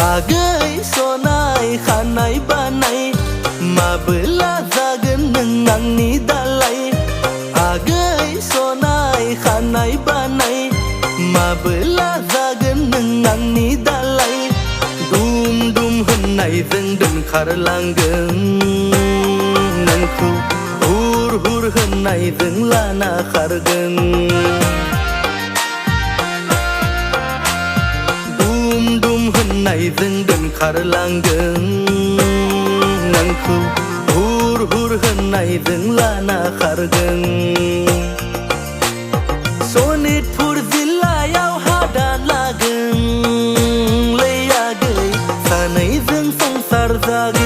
आगै सनाय खानाय बानाय माबोला जागोन नों आंनि दालाय आगै सनाय खानाय बानाय माबोला जागोन नों आंनि दालाय दुम दुम होननायजों दोनखारलांगोन नोंखौ हुर हुर होननायजों लाना खारगोन होननायजों दोनखारलांगोन नोंखौ हुर हुर होननायजों लाना खारगोन सनितपुर जिल्लायाव हादान लागोन लै आगै सानैजों संसार जागोन